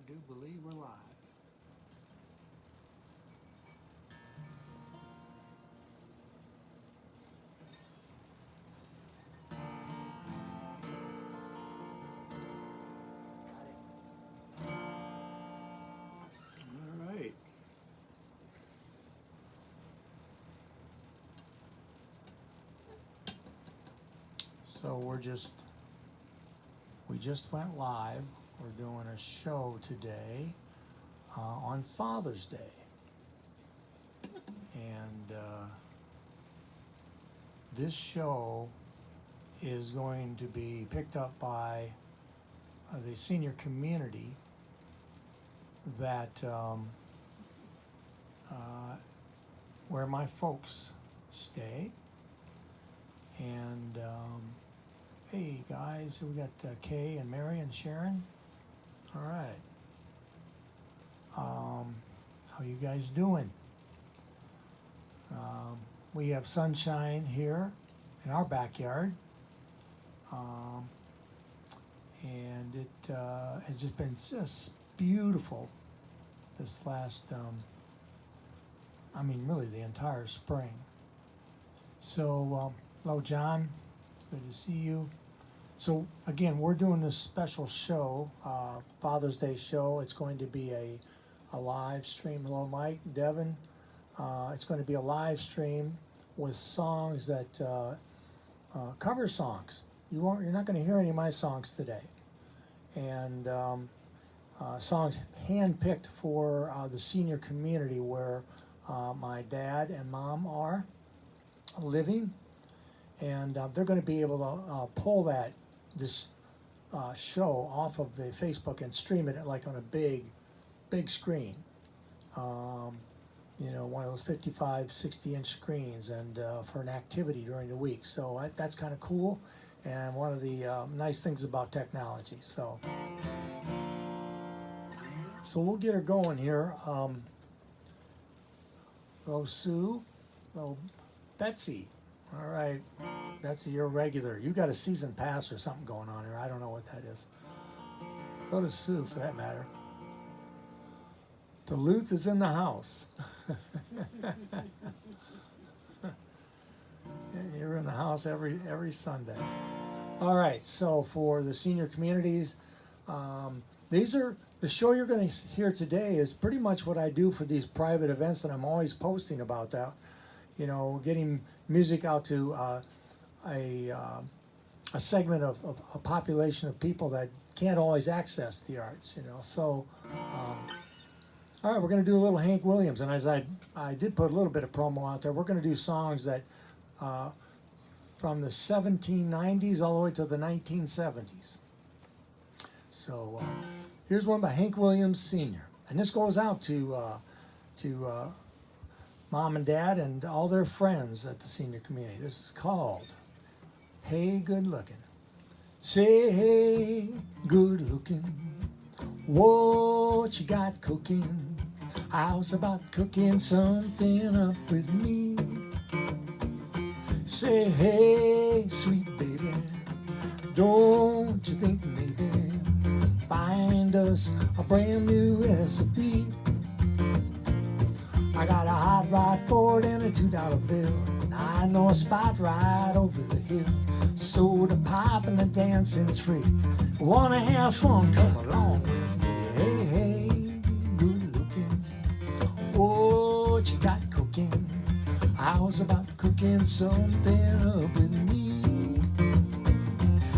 do believe we're live. All right. So we just went live. We're doing a show today on Father's Day. And this show is going to be picked up by the senior community that where my folks stay. And hey guys, we got Kay and Mary and Sharon. All right. How you guys doing? We have sunshine here in our backyard. And it has just been just beautiful this last, I mean, really the entire spring. So, hello, John. It's good to see you. So, again, we're doing this special show, Father's Day show. It's going to be a live stream. Hello, Mike, Devin. It's going to be a live stream with songs that cover songs. You're not going to hear any of my songs today. And songs handpicked for the senior community where my dad and mom are living, and they're going to be able to pull this show off of the Facebook and stream it like on a big screen, you know, one of those 55, 60-inch screens, and for an activity during the week. So that's kind of cool, and one of the nice things about technology. So we'll get her going here. Hello, Sue. Hello, Betsy. All right, Betsy, you're a regular. You got a season pass or something going on here. I don't know what that is. Go to Sue, for that matter. Duluth is in the house. You're in the house every Sunday. All right, so for the senior communities, the show you're going to hear today is pretty much what I do for these private events that I'm always posting about that. You know, getting music out to a segment of a population of people that can't always access the arts, you know. So, all right, we're going to do a little Hank Williams. And as I did put a little bit of promo out there, we're going to do songs that from the 1790s all the way to the 1970s. So here's one by Hank Williams Sr. And this goes out to Mom and Dad and all their friends at the senior community. This is called Hey Good Looking. Say hey good looking, what you got cooking? How's about cooking something up with me? Say hey sweet baby, don't you think maybe find us a brand new recipe? I got a hot rod Ford and a $2 bill, and I know a spot right over the hill. Soda pop and the dancing's free. Wanna have fun? Come along with me. Hey, hey, good looking, what you got cooking? How's about cooking something up with me?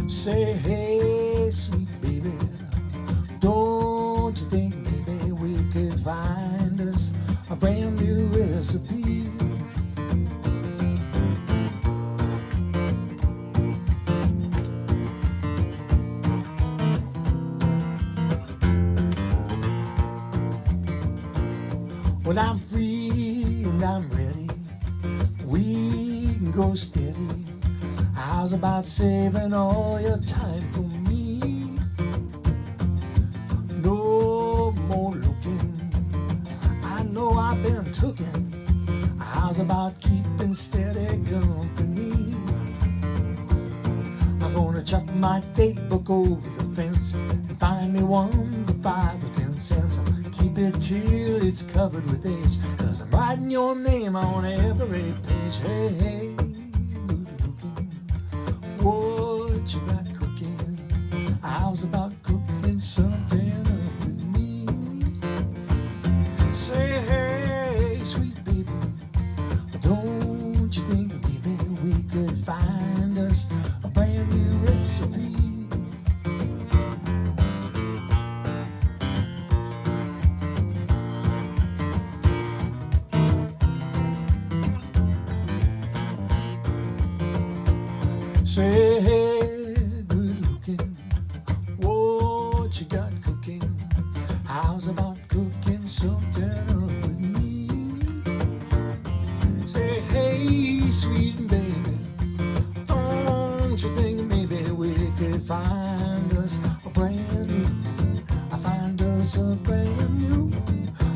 Say hey, sweet baby, don't you think maybe we could find us a brand new recipe? When I'm free and I'm ready, we can go steady. How's about saving all your time for me? No more looking, I know I've been tooken. How's about keeping steady company? I'm gonna chuck my date book over the fence and find me 1 to 5 or 10 nonsense. Keep it till it's covered with age, 'cause I'm writing your name on every page. Hey, hey, good looking, what you got cooking? How's about cooking something up with me? Say, hey, sweet baby, don't you think maybe we could find us a brand new recipe? Say, hey, good looking, what you got cooking? How's about cooking something up with me? Say, hey, sweet baby, don't you think maybe we could find us a brand new? I find us a brand new.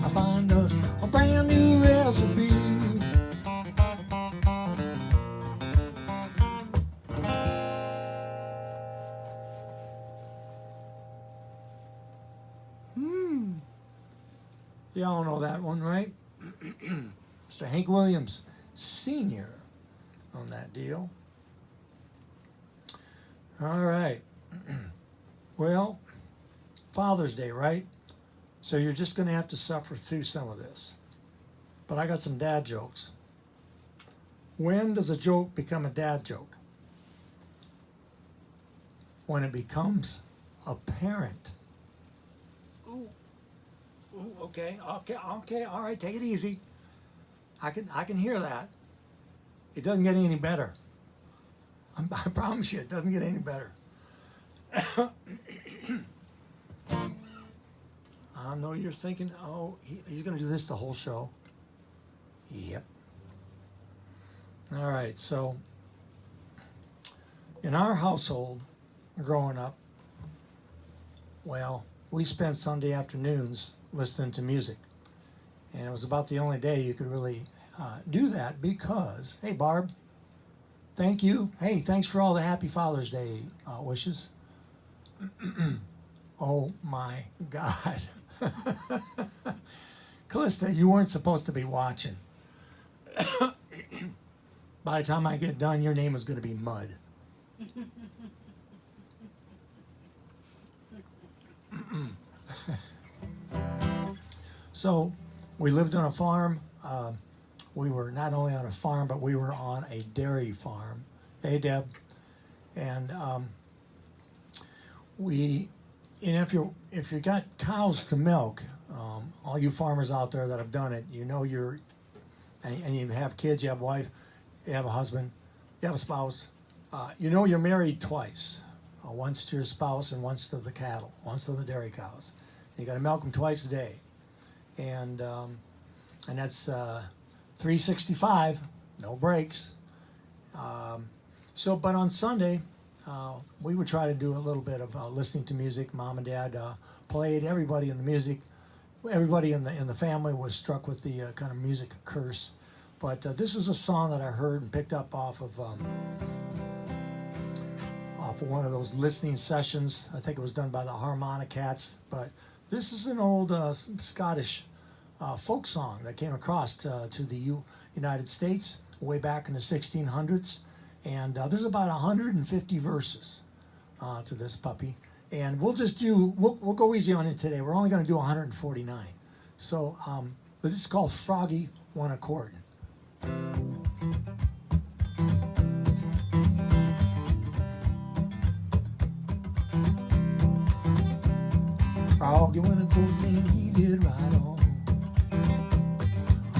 I find us a brand new recipe. Y'all know that one, right? Mr. Hank Williams Sr. on that deal. All right. Well, Father's Day, right? So you're just going to have to suffer through some of this. But I got some dad jokes. When does a joke become a dad joke? When it becomes apparent. Ooh, okay, all right, take it easy. I can hear that. It doesn't get any better. I promise you, it doesn't get any better. I know you're thinking, oh, he's going to do this the whole show. Yep. All right, so in our household, growing up, well, we spent Sunday afternoons listening to music. And it was about the only day you could really do that because, hey, Barb, thank you. Hey, thanks for all the Happy Father's Day wishes. Oh, my God. Callista, you weren't supposed to be watching. By the time I get done, your name is going to be Mud. So we lived on a farm. We were not only on a farm, but we were on a dairy farm. Hey, Deb. And if you got cows to milk, all you farmers out there that have done it, you know and you have kids, you have a wife, you have a husband, you have a spouse, you know you're married twice. Once to your spouse and once to the cattle, once to the dairy cows. You got to milk them twice a day. And that's 365, no breaks. But on Sunday, we would try to do a little bit of listening to music. Mom and Dad played. Everybody in the music, everybody in the family was struck with the kind of music curse. But this is a song that I heard and picked up off of one of those listening sessions. I think it was done by the Harmonicats. But this is an old Scottish folk song that came across to the United States way back in the 1600s. And there's about 150 verses to this puppy. And we'll go easy on it today. We're only going to do 149. So this is called Froggy One Accord. Froggy went a courting, he did right on.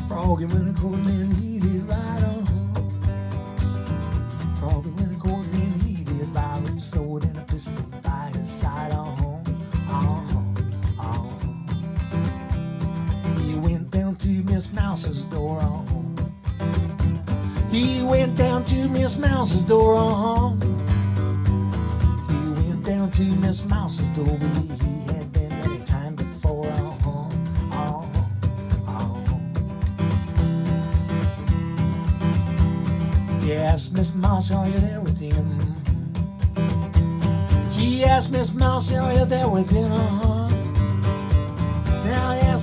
Froggy went a courting, he did right on. Froggy went a courting, he did by with a sword and a pistol by his side. He went down to Miss Mouse's door. He went down to Miss Mouse's door. He went down to Miss Mouse's door. He had been any time before. He asked Miss Mouse, are you there with him? He asked Miss Mouse, are you there with him?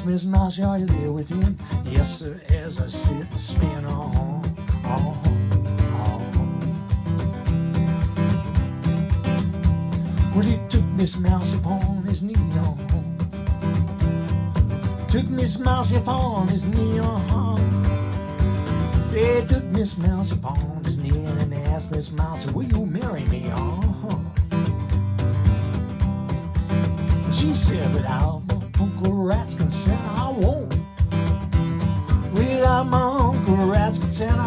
Miss Mouse, are you there with him? Yes, sir, as I sit and spin on. Well, he took Miss Mouse upon his knee, Took Miss Mouse upon his knee, They took Miss Mouse upon his knee and asked Miss Mouse, will you marry me, She said, without my Uncle Rat's consent, I won't. Without my Uncle Rat's consent,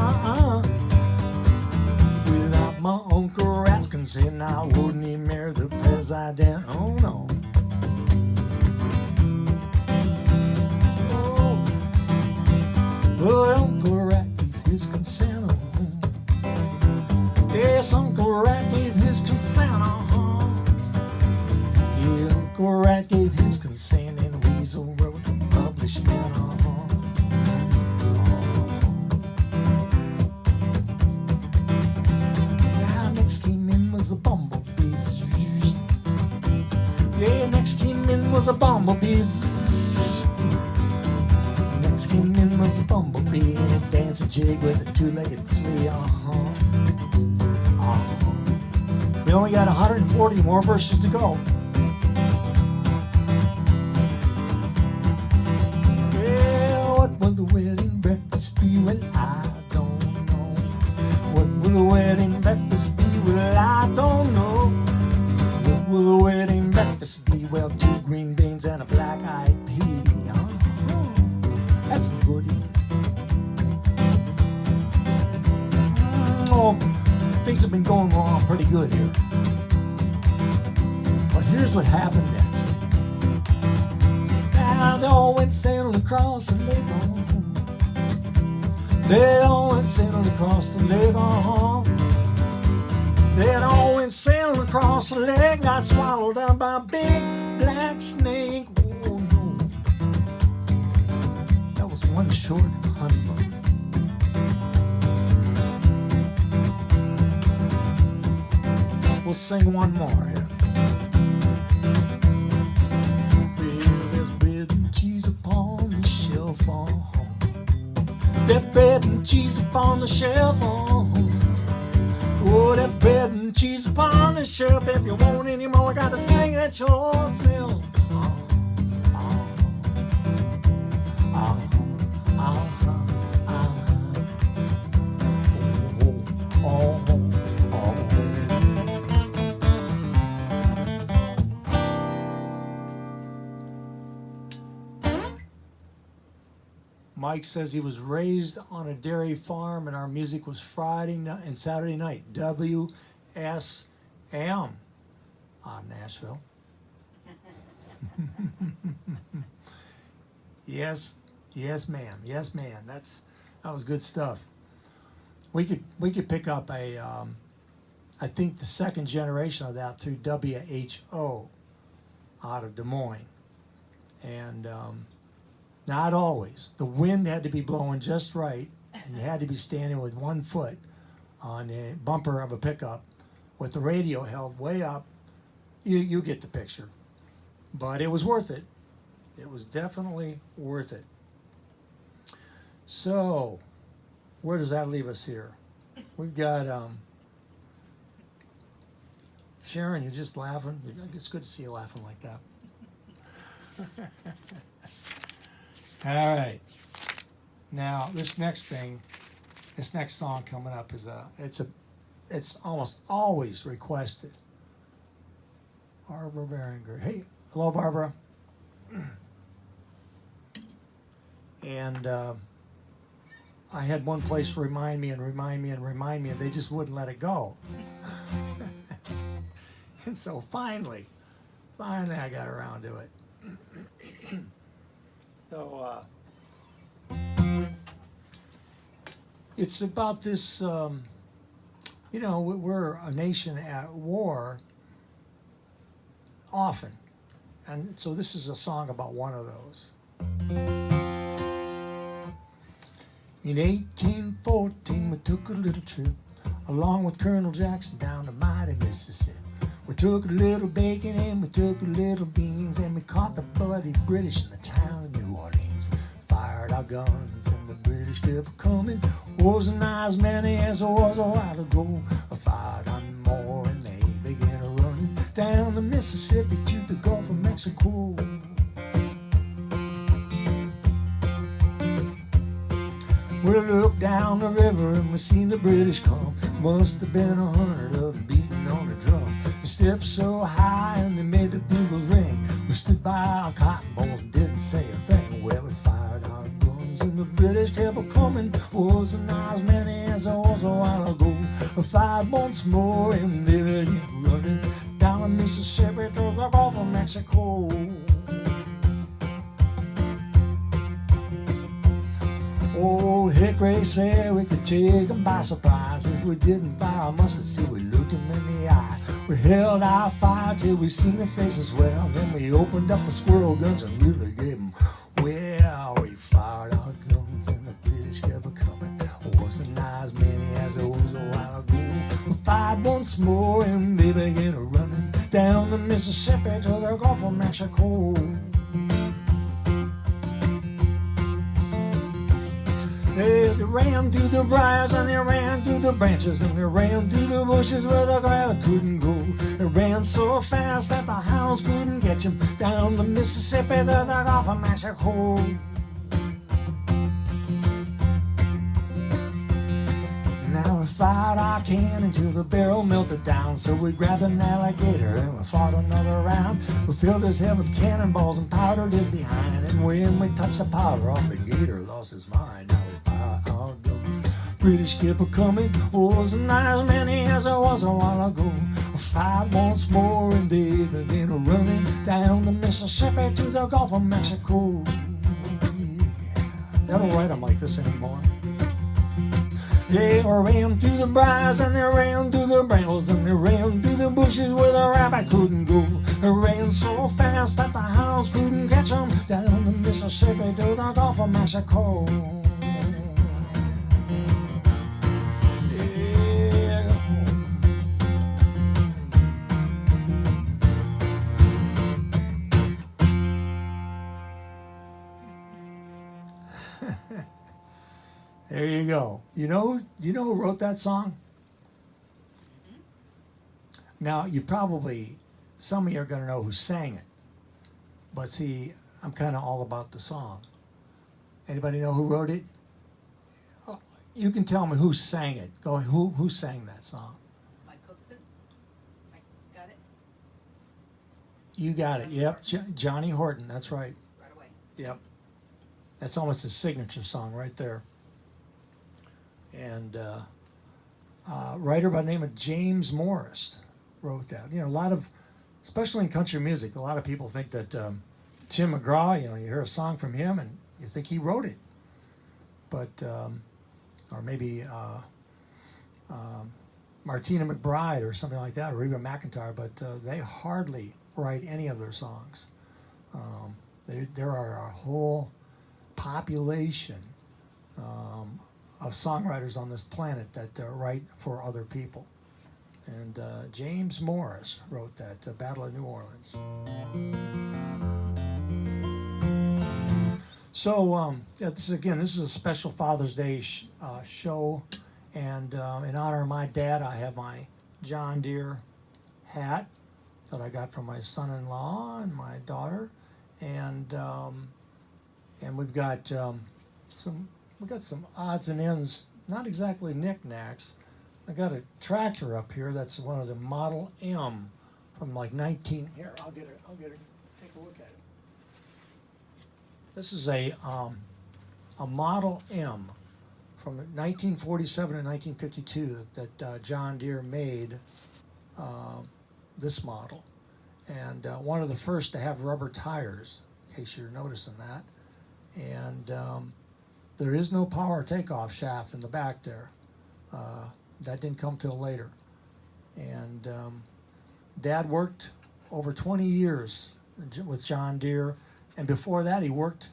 Without my Uncle Rat's consent, I wouldn't even marry the president. Oh no. Oh, but Uncle Rat gave his consent. Yes, Uncle Rat gave his consent. Yeah, Uncle Rat gave his consent, and Weasel wrote the publishment. A bumblebee. Yeah, next came in was a bumblebee. Next came in was a bumblebee and a dancing jig with a two-legged flea. We only got 140 more verses to go. Yeah, what will the wedding breakfast be? Well, I don't know. What will the wedding breakfast be? Well, I don't know. What will the wedding breakfast be? Well, 2 green beans and a black-eyed pea. That's good eating. Oh, things have been going wrong pretty good here. But here's what happened next. Now they all went sailing across the lake. They all went sailing across the lake. They all went sailing across the lake, got swallowed up by a big black snake. Oh no. That was one short honeymoon. We'll sing one more here. Well, there's bread and cheese upon the shelf. There's bread and cheese upon the shelf. Oh, that bread and cheese upon the shelf. If you want any more, gotta sing it yourself. Mike says he was raised on a dairy farm and our music was Friday night and Saturday night. WSM on Nashville. Yes, ma'am. Yes, ma'am. That was good stuff. We could pick up a I think the second generation of that through WHO out of Des Moines. And not always. The wind had to be blowing just right, and you had to be standing with 1 foot on the bumper of a pickup with the radio held way up. You get the picture. But it was worth it. It was definitely worth it. So, where does that leave us here? We've got Sharon, you're just laughing. It's good to see you laughing like that. All right. Now this next song coming up is it's almost always requested. Barbara Behringer. Hey, hello, Barbara. And I had one place remind me, and they just wouldn't let it go. And so finally I got around to it. So it's about this, we're a nation at war often. And so this is a song about one of those. In 1814, we took a little trip along with Colonel Jackson down the mighty Mississippi. We took a little bacon and we took a little beans, and we caught the bloody British in the town of New Orleans. We fired our guns and the British kept coming. Wasn't not as many as there was a while ago. I fired on more and they began running down the Mississippi to the Gulf of Mexico. We looked down the river and we seen the British come. Must have been 100 of them beating on the drum. They stepped so high and they made the bugles ring. We stood by our cotton balls and didn't say a thing. Well, we fired our guns and the British kept coming. Wasn't as many as there was a while ago. 5 months more and they began running down the Mississippi to the Gulf of Mexico. Old Hickory said we could take them by surprise. If we didn't fire our muskets, see, we looked them in the eye. We held our fire till we seen their faces well. Then we opened up the squirrel guns and really gave them well. We fired our guns and the British kept coming. Wasn't as many as there was a while ago. We fired once more and they began running down the Mississippi to the Gulf of Mexico. They ran through the briars and they ran through the branches and they ran through the bushes where the rabbit couldn't go. They ran so fast that the hounds couldn't catch him down the Mississippi to the Gulf of Mexico. Now we fired our cannon till the barrel melted down. So we grabbed an alligator and we fought another round. We filled his head with cannonballs and powdered his behind. And when we touched the powder off, the gator lost his mind. Now we fired our guns. British kept coming. Wasn't as many as there was a while ago. We fired once more and they began running down the Mississippi to the Gulf of Mexico. They don't write them like this anymore. They ran through the briars and they ran through the brambles and they ran through the bushes where the rabbit couldn't go. They ran so fast that the hounds couldn't catch them down the Mississippi to the Gulf of Mexico. There you go. You know who wrote that song? Now, some of you are going to know who sang it. But see, I'm kind of all about the song. Anybody know who wrote it? Oh, you can tell me who sang it. Go, who sang that song? Mike Cookson. Mike, got it? You got it. Yep, Johnny Horton. That's right. Right away. Yep. That's almost his signature song right there. And a writer by the name of James Morris wrote that. You know, a lot of, especially in country music, a lot of people think that Tim McGraw, you hear a song from him and you think he wrote it. But, or maybe Martina McBride or something like that, or Reba McEntire, but they hardly write any of their songs. There are a whole population of songwriters on this planet that write for other people. And James Morris wrote that, Battle of New Orleans. So, this is a special Father's Day show. And in honor of my dad, I have my John Deere hat that I got from my son-in-law and my daughter. And we've got some odds and ends, not exactly knickknacks. I got a tractor up here that's one of the Model M from like 19. Here, I'll get it. Take a look at it. This is a Model M from 1947 and 1952 that John Deere made this model, and one of the first to have rubber tires. In case you're noticing that, and there is no power takeoff shaft in the back there. That didn't come till later. And Dad worked over 20 years with John Deere. And before that, he worked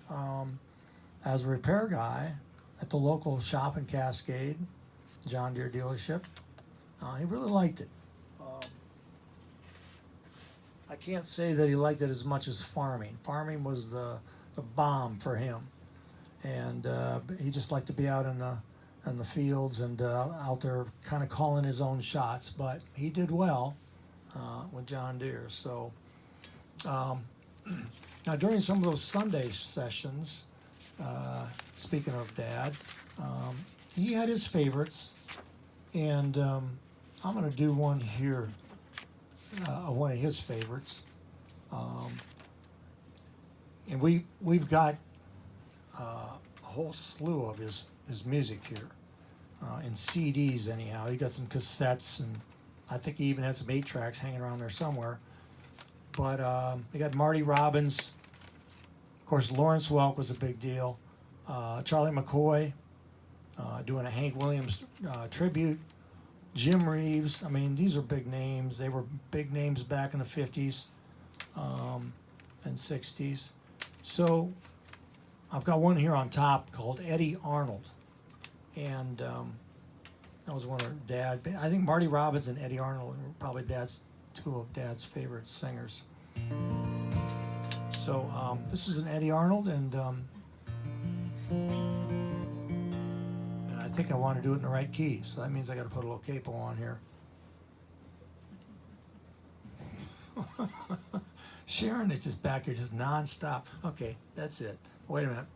as a repair guy at the local shop in Cascade, John Deere dealership. He really liked it. I can't say that he liked it as much as farming. Farming was the bomb for him, and he just liked to be out in the fields and out there kind of calling his own shots. But he did well with John Deere. So now during some of those Sunday sessions, speaking of Dad, he had his favorites, and I'm going to do one here. One of his favorites, and we've got a whole slew of his music here in CDs. Anyhow, he got some cassettes, and I think he even had some 8-tracks hanging around there somewhere. But we got Marty Robbins, of course. Lawrence Welk was a big deal. Charlie McCoy doing a Hank Williams tribute. Jim Reeves. I mean, these are big names. They were big names back in the 50s and 60s. So I've got one here on top called Eddie Arnold. And that was one of Dad. I think Marty Robbins and Eddie Arnold were probably two of Dad's favorite singers. So this is an Eddie Arnold, and I think I want to do it in the right key, so that means I got to put a little capo on here. Sharon is just back here, just nonstop. Okay, that's it. Wait a minute.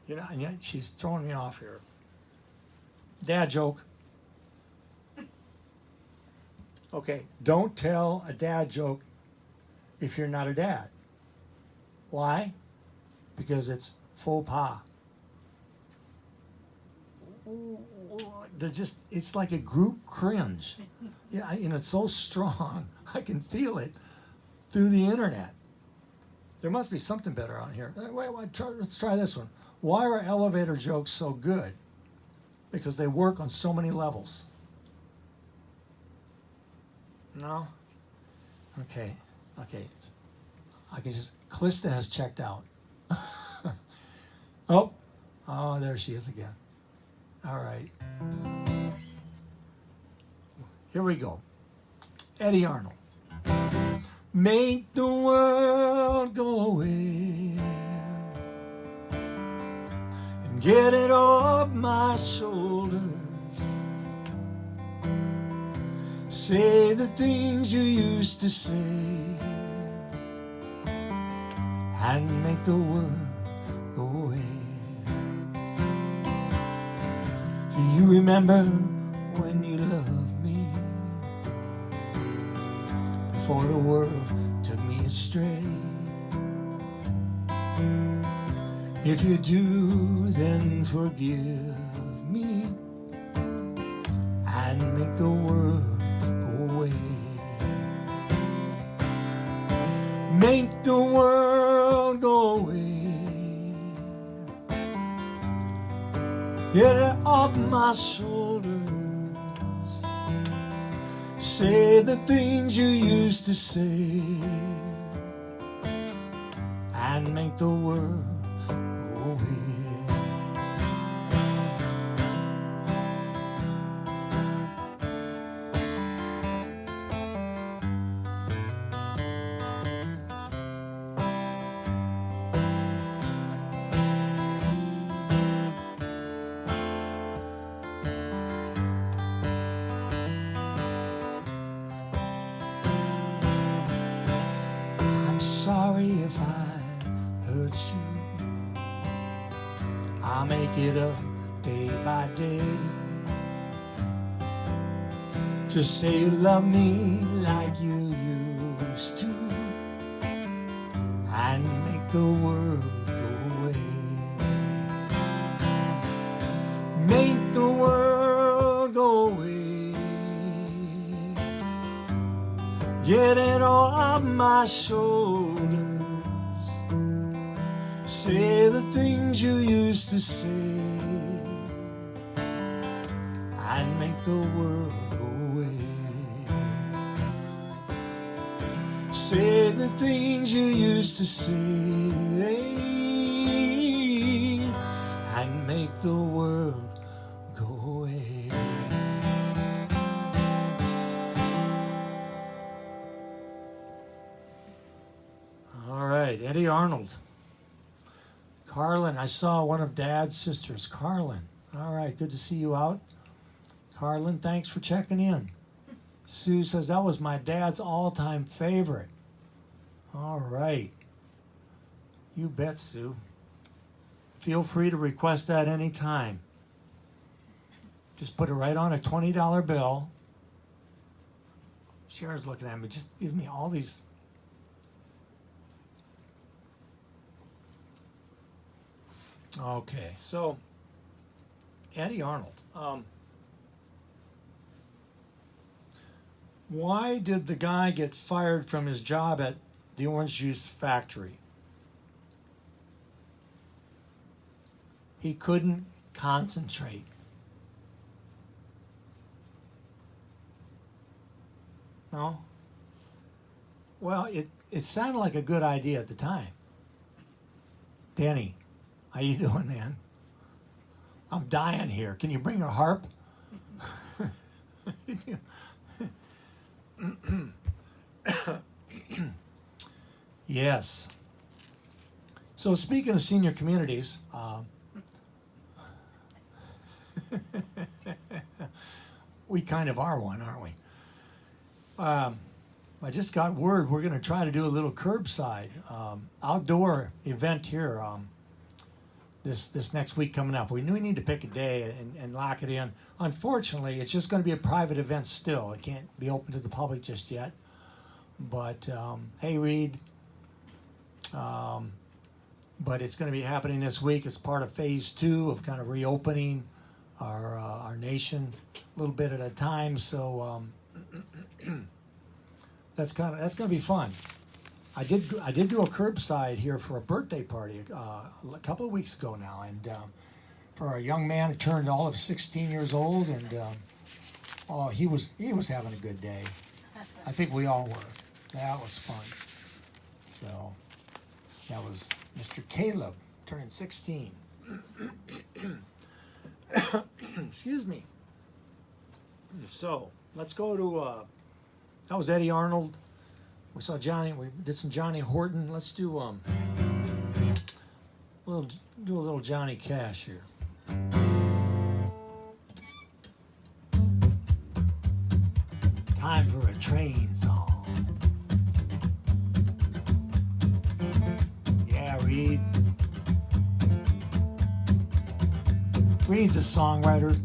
You know, and yet she's throwing me off here. Dad joke. Okay, don't tell a dad joke if you're not a dad. Why? Because it's faux pas. They're just, it's like a group cringe. Yeah, and it's so strong. I can feel it through the internet. There must be something better on here. Let's try this one. Why are elevator jokes so good? Because they work on so many levels. No? Okay. I can just, Calista has checked out. Oh, there she is again. All right. Here we go. Eddie Arnold. Make the world go away and get it off my shoulders. Say the things you used to say and make the world go away. Do you remember when you loved me before the world took me astray? If you do, then forgive me and make the world go away. Make the world go away. Get it off my shoulders. Say the things you used to say and make the world go away. Sorry if I hurt you. I'll make it up day by day. Just say you love me like you used to and make the world go away. Make the world go away. Get it off my shoulders. Say the things you used to say and make the world go away. Say the things you used to say and make the world go away. Arnold. Carlin, I saw one of Dad's sisters, Carlin. All right, good to see you out. Carlin, thanks for checking in. Sue says that was my dad's all-time favorite. All right. You bet, Sue. Feel free to request that anytime. Just put it right on a $20 bill. Sharon's looking at me. Just give me all these. Okay, so Eddie Arnold. Why did the guy get fired from his job at the orange juice factory? He couldn't concentrate. No? Well, it sounded like a good idea at the time. Danny, how you doing, man? I'm dying here. Can you bring a harp? Yes. So speaking of senior communities, we kind of are one, aren't we? I just got word we're going to try to do a little curbside outdoor event here this next week coming up. We knew we need to pick a day and lock it in. Unfortunately, it's just going to be a private event still. It can't be open to the public just yet. But hey, Reed. But it's going to be happening this week. It's part of phase 2 of kind of reopening our nation a little bit at a time. So that's going to be fun. I did do a curbside here for a birthday party a couple of weeks ago now, and for a young man who turned all of 16 years old, and he was having a good day. I think we all were. That was fun. So that was Mr. Caleb turning 16. Excuse me. So let's go to. That was Eddie Arnold. We saw Johnny. We did some Johnny Horton. Let's do a little Johnny Cash here. Time for a train song. Yeah, Reed. Reed's a songwriter.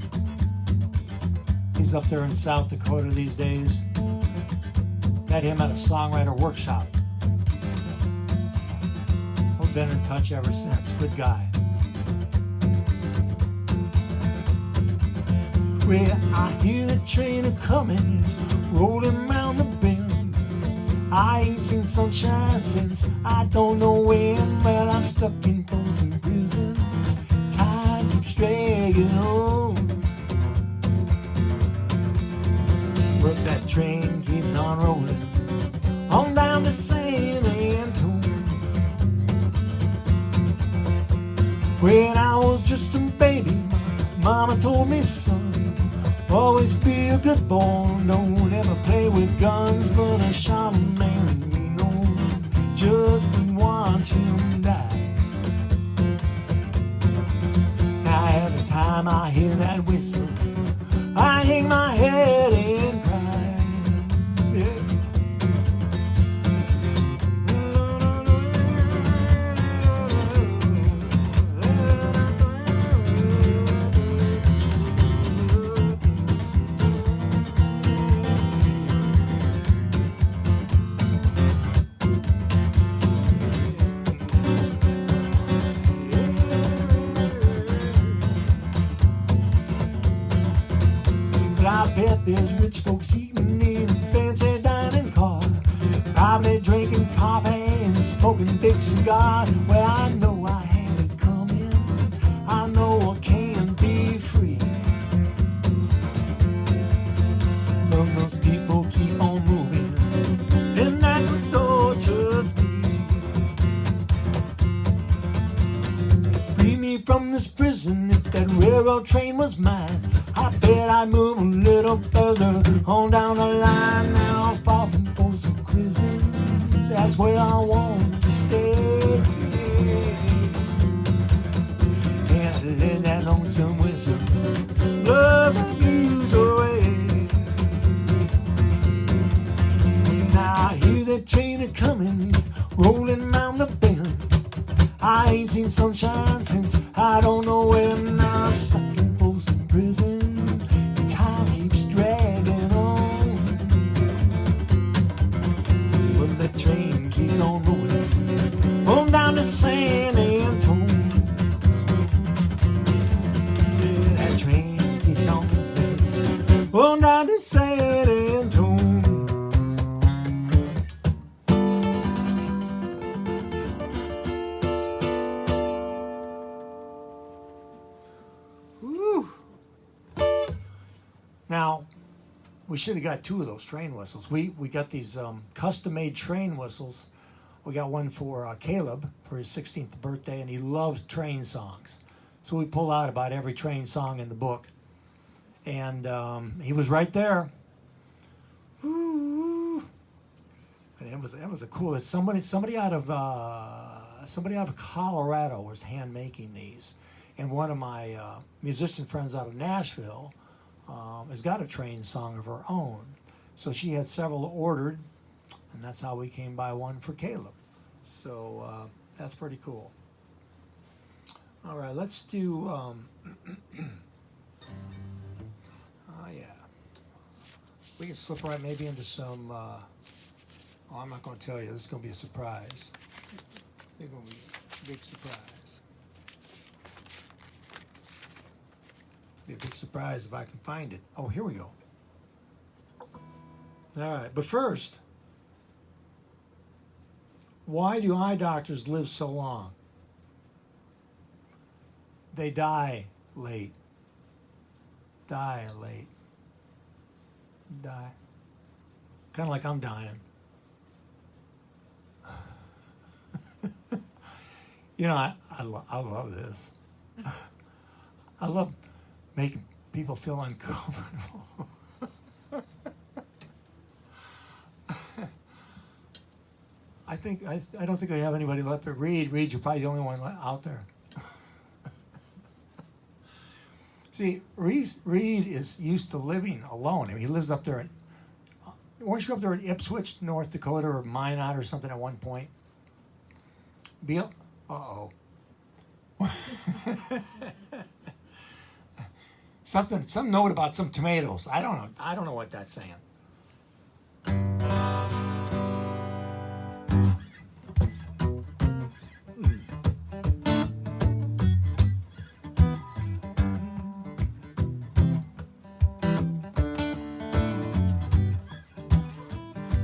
He's up there in South Dakota these days. Met him at a songwriter workshop. We've been in touch ever since. Good guy. Well, I hear the train a-comin', it's rolling round the bend. I ain't seen sunshine since I don't know when, but I'm stuck in Folsom Prison. Time keeps dragging on, but that train keeps on rolling on down to San Antonio. When I was just a baby, Mama told me, son, always be a good boy, don't ever play with guns, but I shot a man we know just to watch him die. Now every time I hear that whistle, I hang my head and cry. Yeah. I bet there's rich folks eating in a fancy dining car, probably drinking coffee and smoking big cigars. Well, I know I had it coming. I know I can't be free, but those people keep on moving, and that's what tortures me. Free me from this prison. If that railroad train was mine, I bet I'd move a little further on down the line. Now far from Folsom Prison, that's where I want to stay. stay. And I let that lonesome whistle blow the blues away. Now I hear that train a coming, it's rolling round the bend. I ain't seen sunshine since I don't know when. Now I'm stuck in Folsom Prison, the time keeps dragging on. But the train keeps on rolling on down to San Antone. Yeah, that train keeps on rolling on down to San Antone. Now, we should have got 2 of those train whistles. We got these custom-made train whistles. We got one for Caleb for his 16th birthday, and he loves train songs. So we pull out about every train song in the book. And he was right there. Ooh. And it was a cool. It's somebody out of Colorado was hand making these, and one of my musician friends out of Nashville has got a train song of her own. So she had several ordered, and that's how we came by one for Caleb. So that's pretty cool. All right, let's do, oh yeah. We can slip right maybe into some, oh, I'm not going to tell you. This is going to be a surprise. It's going to be a big surprise. Be a big surprise if I can find it. Oh, here we go. All right, but first, why do eye doctors live so long? They die late. Die late. Die. Kind of like I'm dying. You know, I love this. I love making people feel uncomfortable. I don't think I have anybody left but Reed. Reed, you're probably the only one out there. See, Reed is used to living alone. I mean, he lives up there. Weren't you up there in Ipswich, North Dakota, or Minot or something at one point? Beal? Uh-oh. Some note about some tomatoes. I don't know what that's saying.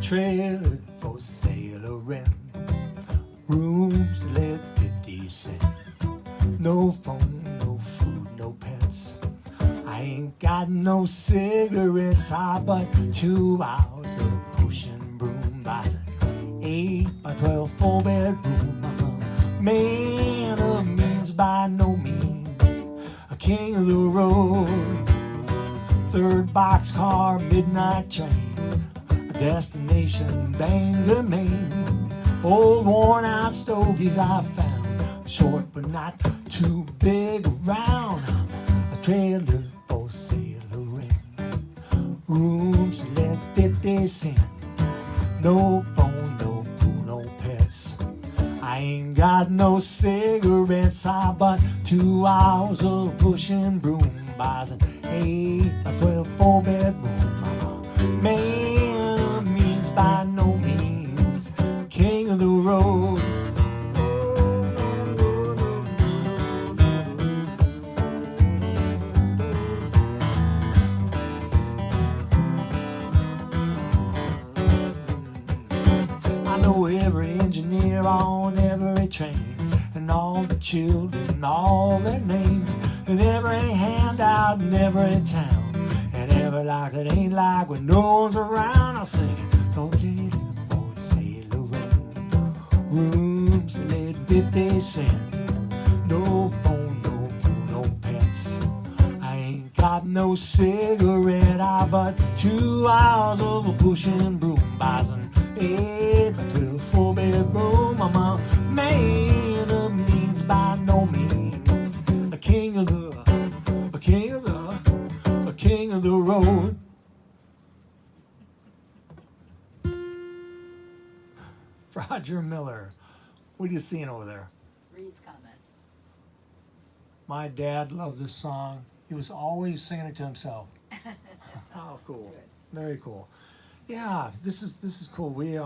Trailer for sailoring, rooms to let 50 cents. No phone, no food, no pets. I ain't got no cigarettes. I but 2 hours of pushing broom by the 8 by 12 4-bedroom. I'm a man of means by no means, a king of the road. 3rd boxcar, midnight train, destination Bangor, Maine. Old worn out stogies I found, short but not too big around. A trailer for sailoring, rooms to let 50 cents. No phone, no pool, no pets. I ain't got no cigarettes. I bought 2 hours of pushing broom, buys an 8 by 12 4-bedroom. I'm a man means by no means, king of the road. I know every engineer on every train, and all the children, all their names, and every handout in every town. And every life that ain't like when no one's around. I'll sing it. Don't get it for sailoring, rooms to let 50 cents. No phone, no pool, no pets. I ain't got no cigarette. I bought 2 hours of a pushing broom, buys an 8 by 12 4-bedroom. I'm a man of means by no means. A king of the road. Roger Miller, what are you seeing over there? Reed's comment. My dad loved this song. He was always singing it to himself. Oh, cool. Good. Very cool. Yeah, this is cool. We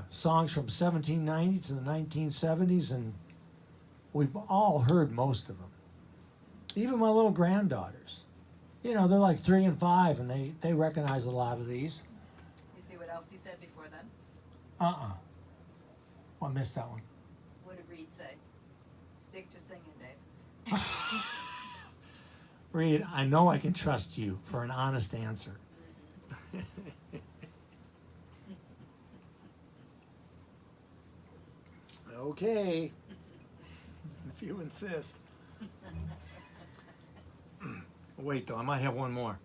songs from 1790 to the 1970s, and we've all heard most of them. Even my little granddaughters. You know, they're like 3 and 5, and they recognize a lot of these. You see what else he said before then? Oh, I missed that one. What did Reed say? Stick to singing, Dave. Reed, I know I can trust you for an honest answer. Okay, if you insist. Wait, though, I might have one more.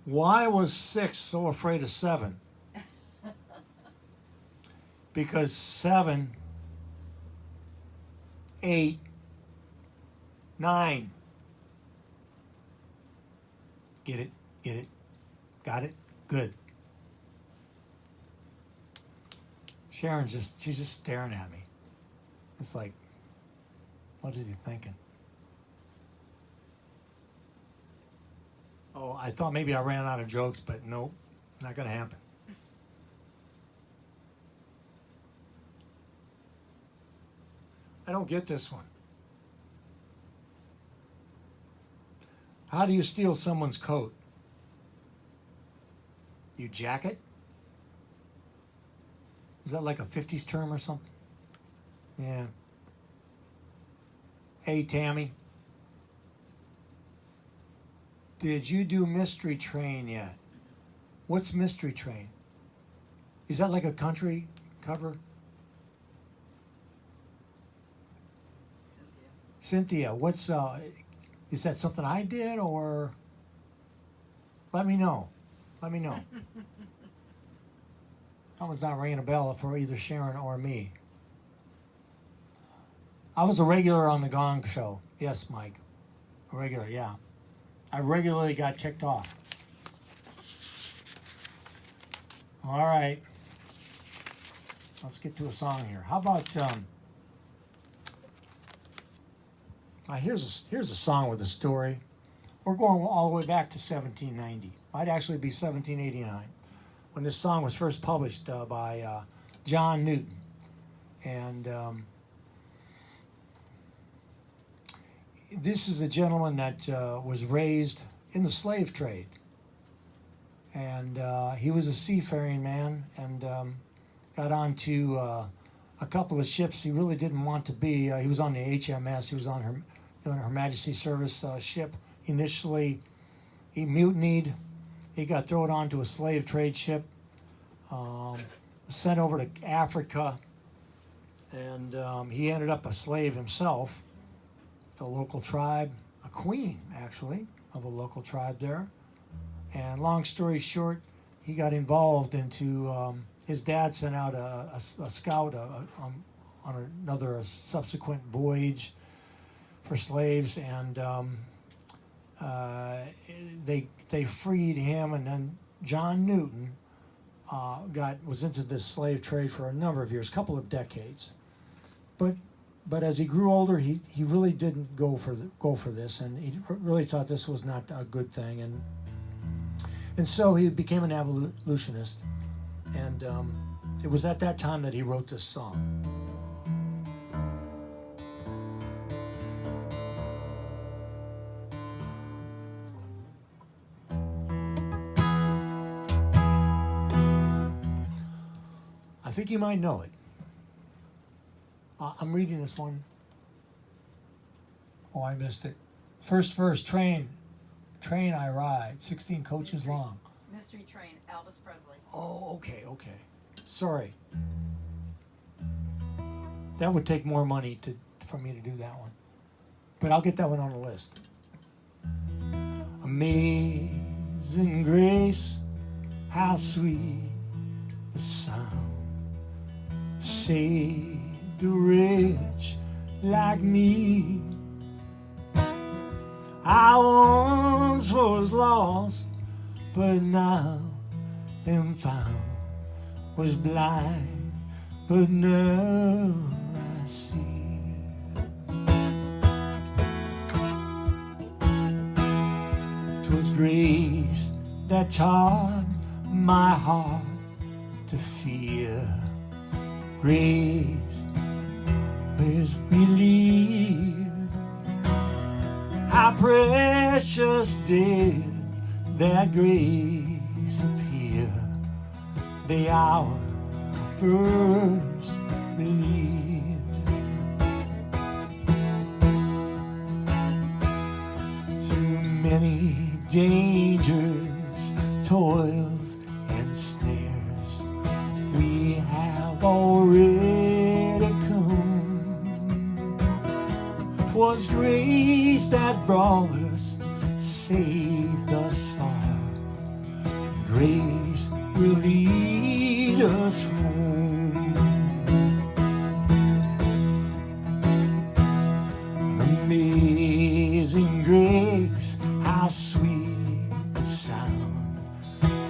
Why was 6 so afraid of 7? Because 7, 8, 9. Get it? Get it? Got it? Good. She's just staring at me. It's like, what is he thinking? Oh, I thought maybe I ran out of jokes, but nope, not going to happen. I don't get this one. How do you steal someone's coat? You jack it? Is that like a 50s term or something? Yeah. Hey, Tammy. Did you do Mystery Train yet? What's Mystery Train? Is that like a country cover? Cynthia, what's is that something I did, or let me know. Let me know. Someone's not ringing a bell for either Sharon or me. I was a regular on the Gong Show. Yes, Mike. A regular, yeah. I regularly got kicked off. All right. Let's get to a song here. How about here's a song with a story. We're going all the way back to 1790. Might actually be 1789 when this song was first published by John Newton. And this is a gentleman that was raised in the slave trade. And he was a seafaring man and got onto a couple of ships he really didn't want to be. He was on the HMS. He was on Her Majesty's Service ship. Initially, he mutinied. He got thrown onto a slave trade ship, sent over to Africa, and he ended up a slave himself. The local tribe, a queen actually, of a local tribe there. And long story short, he got involved into, his dad sent out a scout on another subsequent voyage for slaves, and they freed him, and then John Newton was into this slave trade for a number of years, a couple of decades. But as he grew older, he really didn't go for this, and he really thought this was not a good thing, and so he became an evolutionist, and it was at that time that he wrote this song. I think you might know it. I'm reading this one. Oh, I missed it. First verse, train I ride, 16 coaches long. Mystery Train, Elvis Presley. Oh, okay. Sorry. That would take more money for me to do that one. But I'll get that one on the list. Amazing grace, how sweet the sound Save the rich like me. I once was lost, but now am found. Was blind, but now I see. 'Twas grace that taught my heart to fear. Grace is relief. How precious did that grace appear the hour I first believed. Too many dangers, toils, and snares we have already come. 'Twas grace that brought us, saved us far. Grace will lead us home. Amazing grace, how sweet the sound,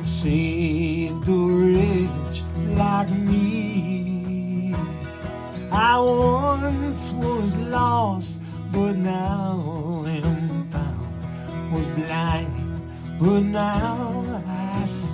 saved a wretch like me. I once was lost, but now am found. Was blind, but now I see.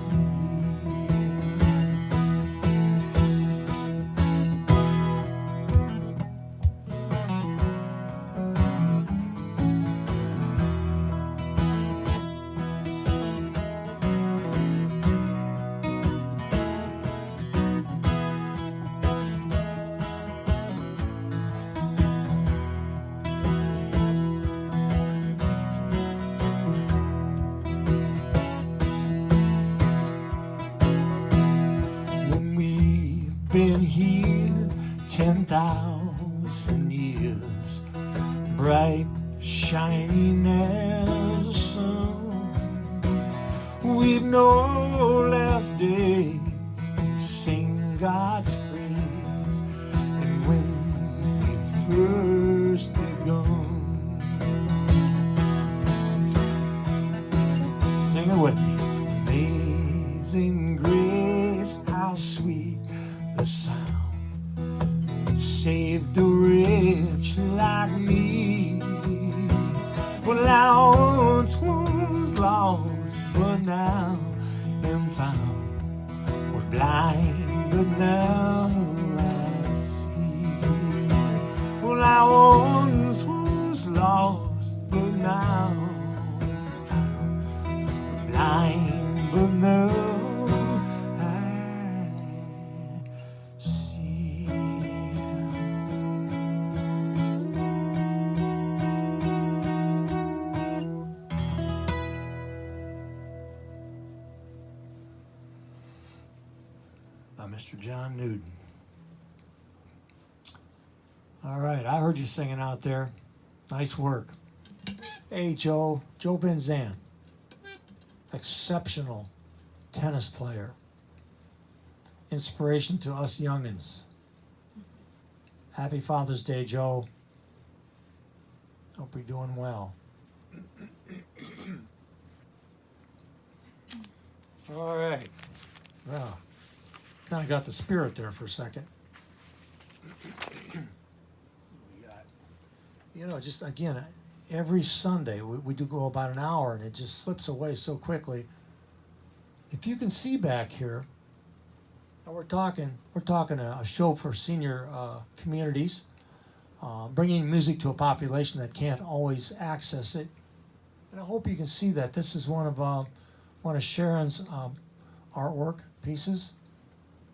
Been here 10,000 years, bright shining as the sun. We've no last days to sing God's praise, and when we first begun, sing it with me. Amazing grace, how sweet the sound that saved a wretch like me. Well, I once was lost, but now am found. Was blind, but now I see. Well, I once was lost, but now am found. Was blind, but now Mr. John Newton. All right, I heard you singing out there. Nice work. Hey, Joe Van Zandt, exceptional tennis player. Inspiration to us youngins. Happy Father's Day, Joe. Hope you're doing well. All right. Well, kind of got the spirit there for a second. You know, just again, every Sunday we do go about an hour, and it just slips away so quickly. If you can see back here, we're talking a show for senior communities, bringing music to a population that can't always access it. And I hope you can see that this is one of Sharon's artwork pieces.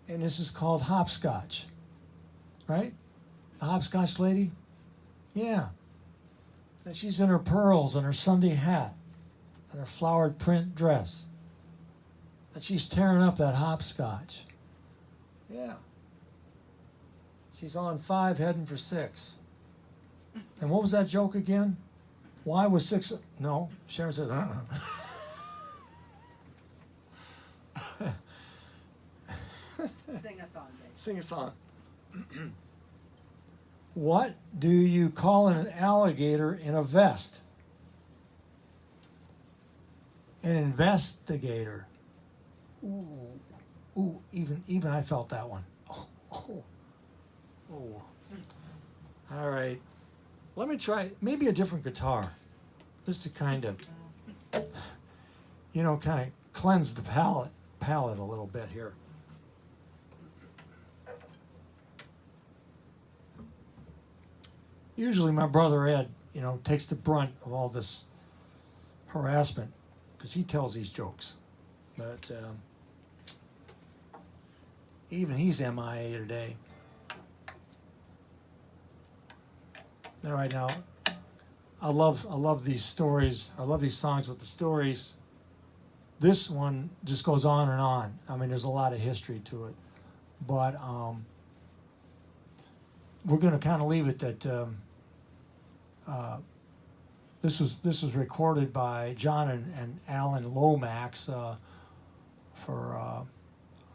And this is called Hopscotch, right? The Hopscotch lady? Yeah. And she's in her pearls and her Sunday hat and her flowered print dress. And she's tearing up that hopscotch. Yeah. She's on 5, heading for 6. And what was that joke again? Why was 6? No, Sharon says, Sing a song, babe. Sing a song. What do you call an alligator in a vest? An investigator. Ooh, even I felt that one. Oh. All right. Let me try maybe a different guitar, just to kind of, kind of cleanse the palate a little bit here. Usually my brother Ed, takes the brunt of all this harassment because he tells these jokes. But even he's MIA today. All right, now, I love these stories. I love these songs with the stories. This one just goes on and on. I mean, there's a lot of history to it. But we're going to kind of leave it that this was recorded by John and Alan Lomax for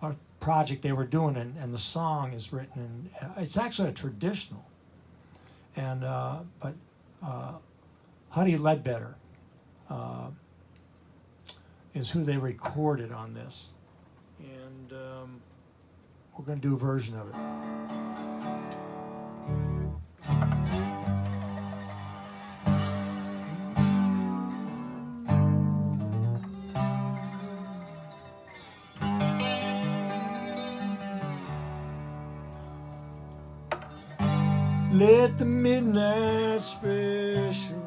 a project they were doing, and the song is written. It's actually a traditional, and but Huddy Ledbetter is who they recorded on this, and we're going to do a version of it. Let the midnight special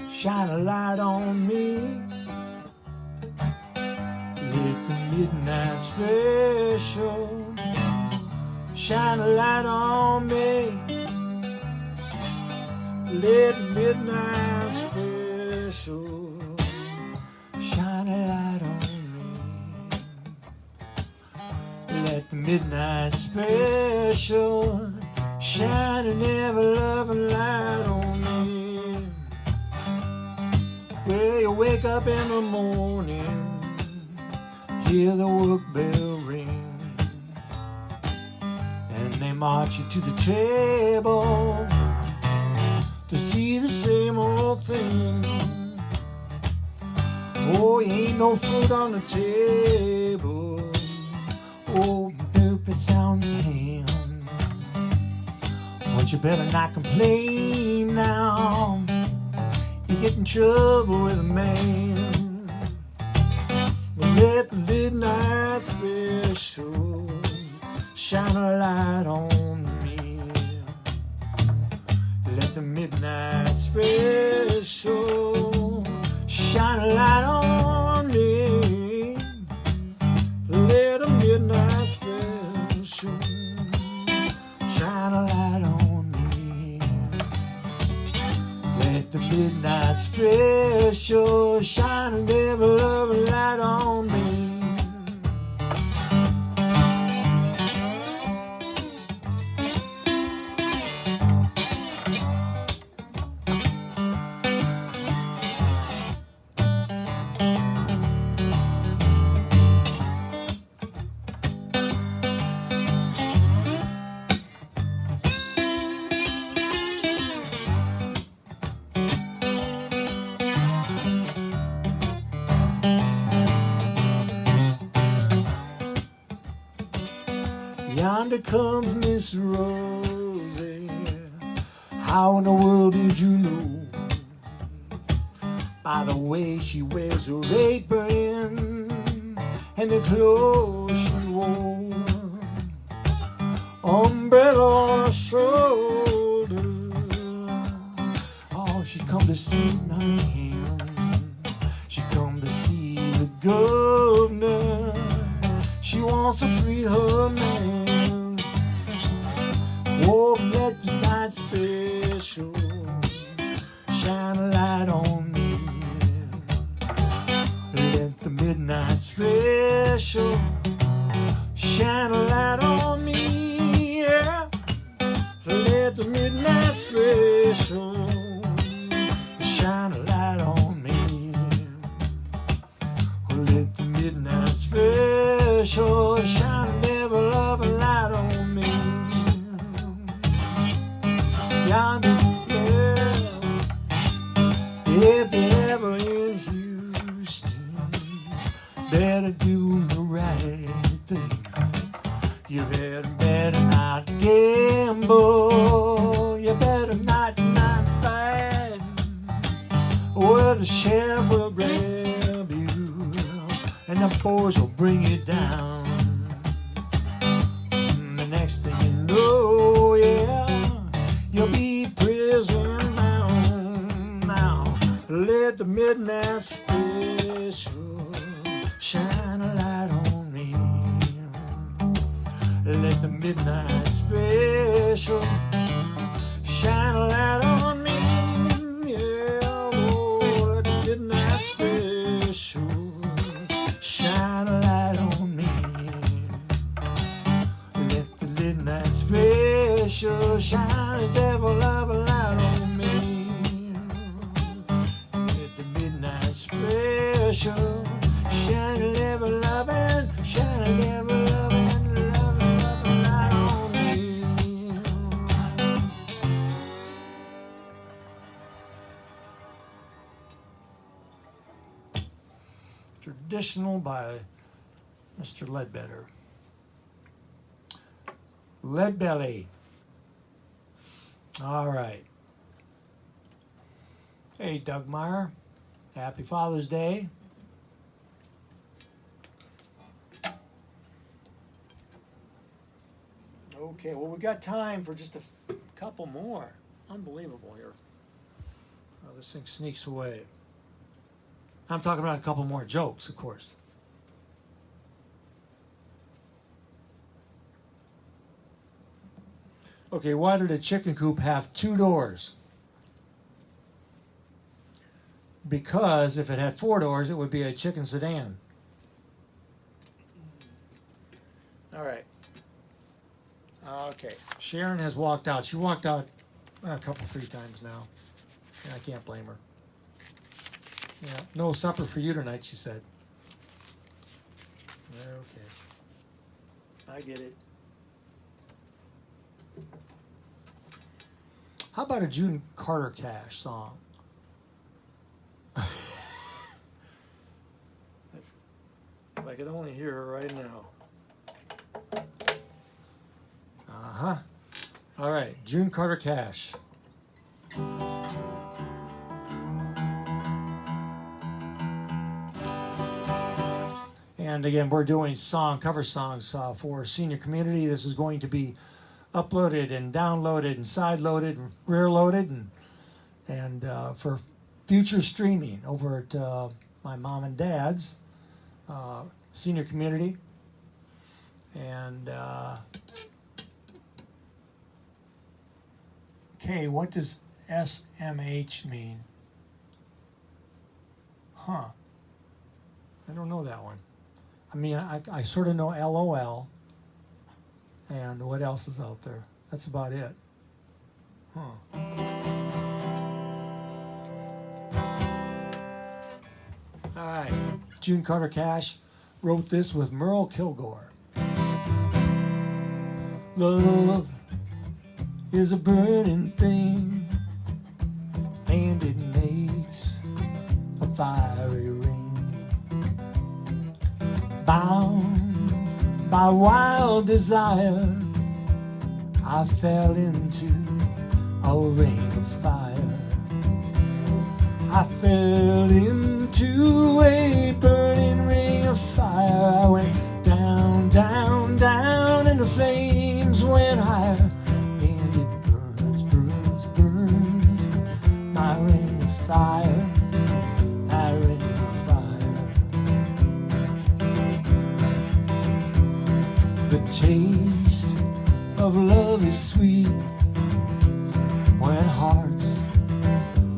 shine a light on me. Let the midnight special shine a light on me. Let the midnight special shine a light on me. Let the midnight special shine an ever-loving light on me. Well, you wake up in the morning, hear the work bell ring, and they march you to the table to see the same old thing. Oh, you ain't no food on the table. Oh, doopy sound pain. But you better not complain now. You get in trouble with a man. Let the midnight special shine a light on me. Let the midnight special shine a light on me. Let the midnight special shine a light on me. Let the midnight special shine an ever-loving light on me. Yonder comes Miss Rosie. How in the world did you know? By the way she wears her apron and the clothes she wore. Umbrella on her shoulder. Oh, she come to see my hand. She come to see the governor. She wants to free her man. Oh, let the night special shine a light on me. Let the midnight special shine a light on me. Yeah. Let the midnight special shine a light on me. Let the midnight special shine a never loving You better not gamble. You better not fight. Or the sheriff will grab you, and the boys will bring you down. The next thing you know, yeah, you'll be prison bound. Now, let the midnight special shine a light on me. Let the midnight special shine a light on me. Yeah, oh, let the midnight special shine a light on me. Let the midnight special shine its ever loving light on me. Let the midnight special shine its ever loving, shine its ever loving, loving light on me. Traditional by Mr. Ledbetter. Leadbelly. All right. Hey, Doug Meyer. Happy Father's Day. Okay, well, we got time for just a couple more. Unbelievable here. Oh, this thing sneaks away. I'm talking about a couple more jokes, of course. Okay, why did a chicken coop have 2 doors? Because if it had 4 doors, it would be a chicken sedan. All right. Okay, Sharon has walked out. She walked out a couple, 3 times now. And I can't blame her. Yeah, no supper for you tonight, she said. Okay. I get it. How about a June Carter Cash song? If I could only hear her right now. Uh-huh. All right, June Carter Cash. And again, we're doing cover songs for senior community. This is going to be uploaded and downloaded and side-loaded and rear-loaded and for future streaming over at my mom and dad's senior community. And okay, what does SMH mean? Huh. I don't know that one. I mean, I sort of know LOL. And what else is out there? That's about it. Huh. All right. June Carter Cash wrote this with Merle Kilgore. Love is a burning thing, and it makes a fiery ring. Bound by wild desire, I fell into a ring of fire. I fell into a burning ring of fire. I went down, down, down, and the flames went higher. And it burns, burns, burns, my ring of fire, my ring of fire. The taste of love is sweet when hearts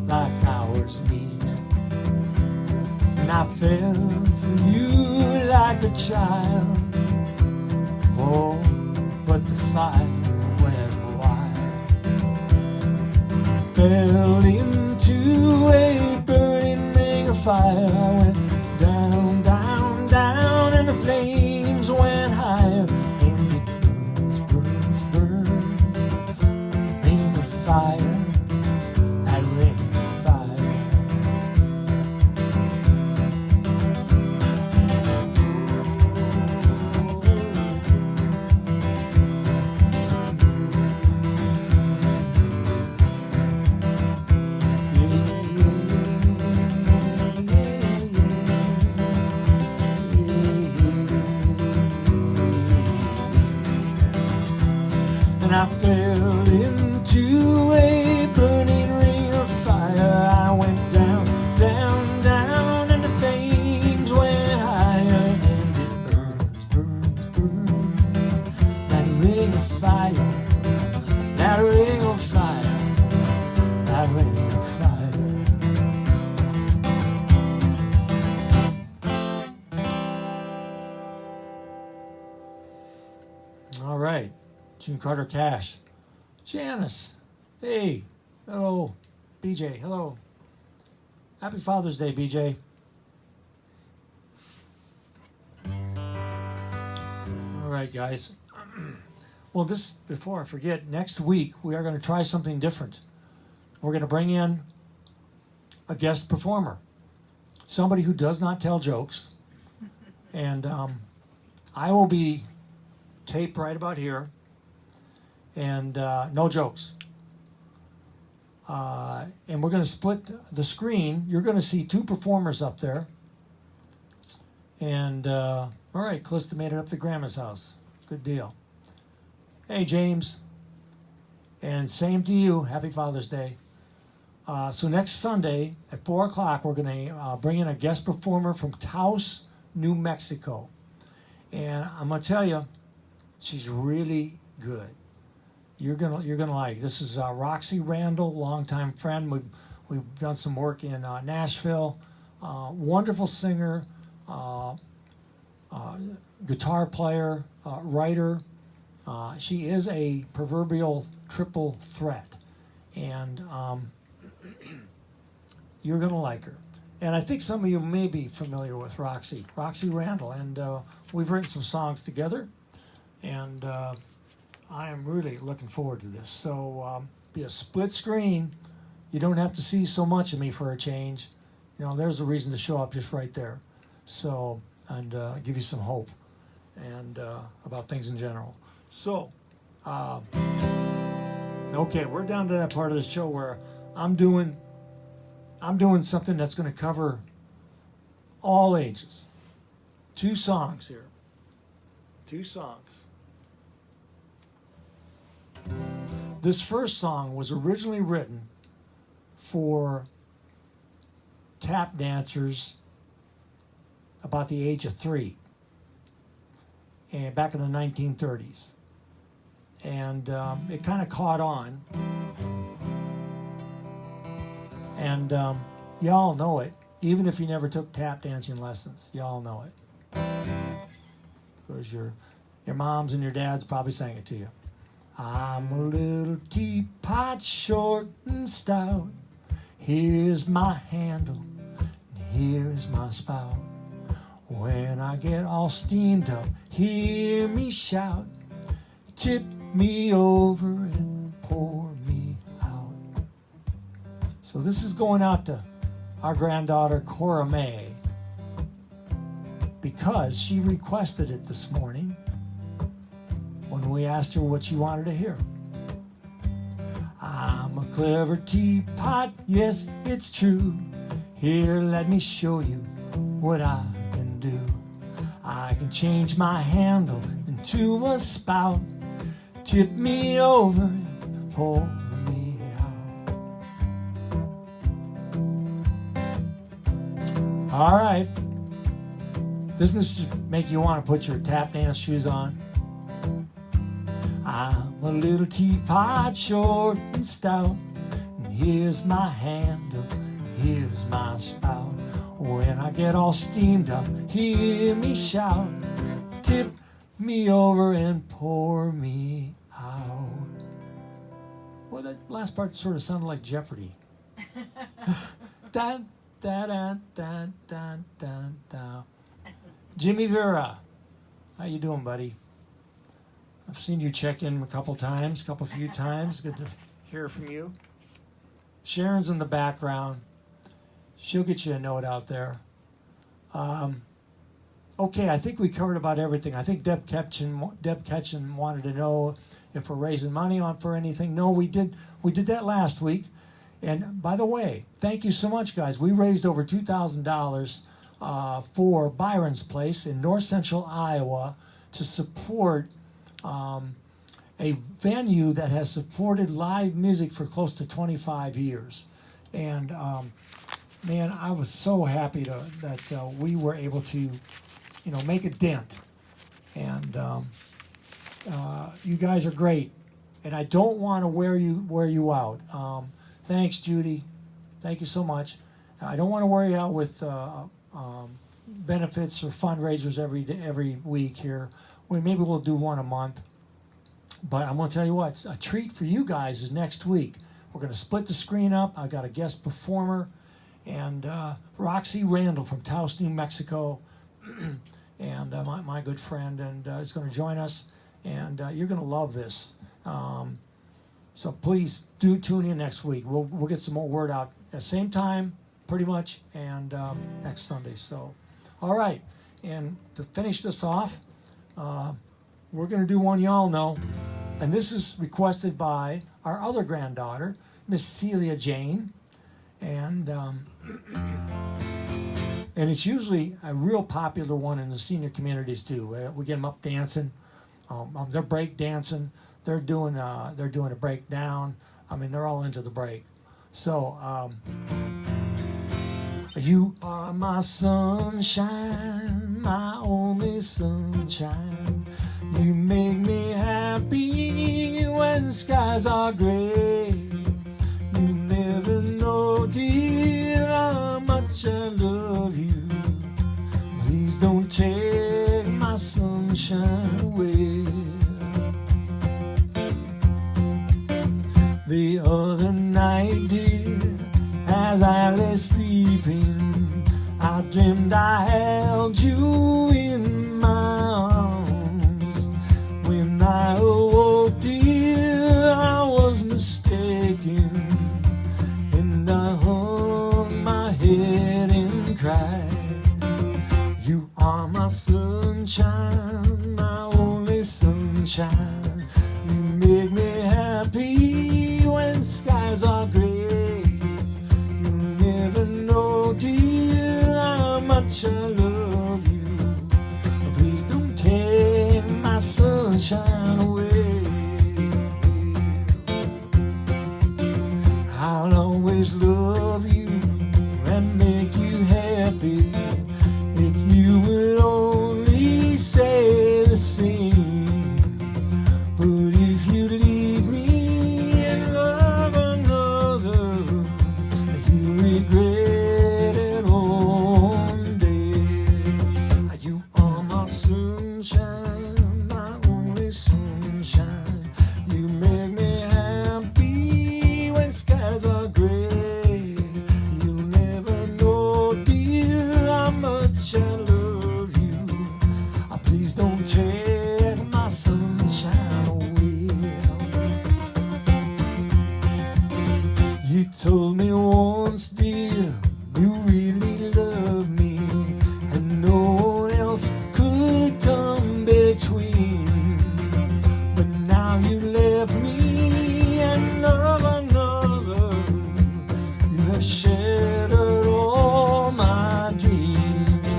like ours meet. And I fell for you like a child. Oh, but the fire went wild. Fell into a burning ring of fire. I went down, down, down, and the flames went higher. And it burns, burns, burns, ring of fire, that ring of fire. and I fell into a burning ring of fire. I went down, down, down, and the flames went higher, and it burns, burns, burns. That ring of fire, that ring of fire, that ring of fire. All right, June Carter Cash. Janice, hey, hello. BJ, hello. Happy Father's Day, BJ. All right, guys. Well, before I forget, next week we are going to try something different. We're going to bring in a guest performer, somebody who does not tell jokes, and I will be taped right about here, and no jokes. And we're going to split the screen. You're going to see two performers up there. And, all right, Calista made it up to Grandma's house. Good deal. Hey, James. And same to you. Happy Father's Day. So next Sunday at 4 o'clock, we're going to bring in a guest performer from Taos, New Mexico. And I'm going to tell you, she's really good. You're gonna like. This is Roxy Randall, longtime friend. We've done some work in Nashville. Wonderful singer, guitar player, writer. She is a proverbial triple threat, and you're gonna like her. And I think some of you may be familiar with Roxy Randall, and we've written some songs together, and I am really looking forward to this. So be a split screen. You don't have to see so much of me for a change. You know, there's a reason to show up just right there. So, and give you some hope and about things in general. So, okay, we're down to that part of the show where I'm doing something that's going to cover all ages. 2 songs here. 2 songs. This first song was originally written for tap dancers about the age of 3, and back in the 1930s. And it kind of caught on. And y'all know it, even if you never took tap dancing lessons. Y'all know it. Because your moms and your dads probably sang it to you. I'm a little teapot, short and stout. Here's my handle, and here's my spout. When I get all steamed up, hear me shout. Tip me over and pour me out. So this is going out to our granddaughter, Cora May, because she requested it this morning when we asked her what she wanted to hear. I'm a clever teapot, yes, it's true. Here, let me show you what I can do. I can change my handle into a spout. Tip me over and pour me out. All right. Doesn't this make you want to put your tap dance shoes on? I'm a little teapot, short and stout, and here's my handle, here's my spout. When I get all steamed up, hear me shout. Tip me over and pour me out. Well, that last part sort of sounded like Jeopardy. Dun, dun, dun, dun, dun, dun, dun. Jimmy Vera, how you doing, buddy? I've seen you check in a few times. Good to hear from you. Sharon's in the background. She'll get you a note out there. Okay, I think we covered about everything. I think Deb Ketchen wanted to know if we're raising money for anything. No, we did that last week. And by the way, thank you so much, guys. We raised over $2,000 for Byron's Place in north central Iowa to support a venue that has supported live music for close to 25 years. And man, I was so happy that we were able to, make a dent. And you guys are great. And I don't want to wear you out. Thanks, Judy. Thank you so much. I don't want to wear you out with benefits or fundraisers every week here. Maybe we'll do one a month. But I'm going to tell you what, a treat for you guys is next week. We're going to split the screen up. I've got a guest performer, and Roxy Randall from Taos, New Mexico, and my good friend, and is going to join us. And you're going to love this. So please do tune in next week. We'll get some more word out at the same time, pretty much, and next Sunday. So, all right. And to finish this off, we're going to do one y'all know. And this is requested by our other granddaughter, Miss Celia Jane. And it's usually a real popular one in the senior communities too. We get them up dancing. They're break dancing. They're doing a breakdown. I mean, they're all into the break. So, you are my sunshine, my only sunshine. You make me happy when the skies are gray. You never know, dear, how much I love you. Please don't take my sunshine away. The other night, dear, as I lay sleeping, I dreamed I held you in my arms. When I awoke, dear, I was mistaken, and I hung my head and cried. You are my sunshine, my only sunshine. You make me happy when skies are gray. You never know, dear, how much I love you. Please don't take my sunshine away. I'll always love you and make you happy if you will only say the same. But if you leave me and love another, you regret it one day. You are my sunshine, my only sunshine. You make me happy when skies are gray. You'll never know, dear, how much I love you. Please don't take my sunshine away. You told me once, dear, you really love me, and no one else could come between. But now you left me and love another. You have shattered all my dreams.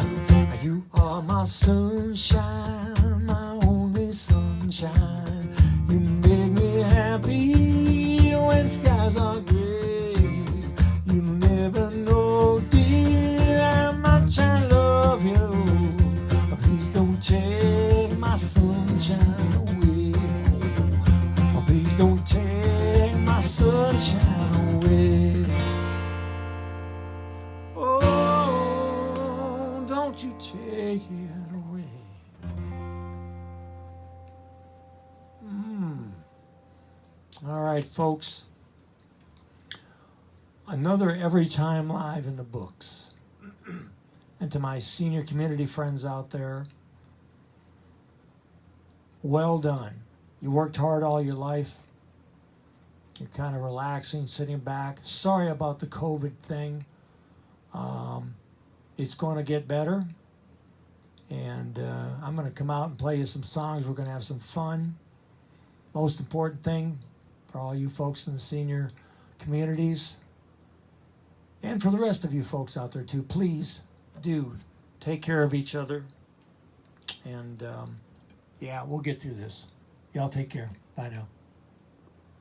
You are my sunshine, my only sunshine. You make me happy when skies are gray. You'll never know, dear, how much I love you. Please don't take my sunshine away. Please don't take my sunshine away. Oh, don't you take it away. All right, folks. Another Every Time Live in the books. And to my senior community friends out there, well done. You worked hard all your life. You're kind of relaxing, sitting back. Sorry about the COVID thing. It's going to get better. And I'm going to come out and play you some songs. We're going to have some fun. Most important thing for all you folks in the senior communities, and for the rest of you folks out there too, please do take care of each other. And yeah, we'll get through this. Y'all take care. Bye now.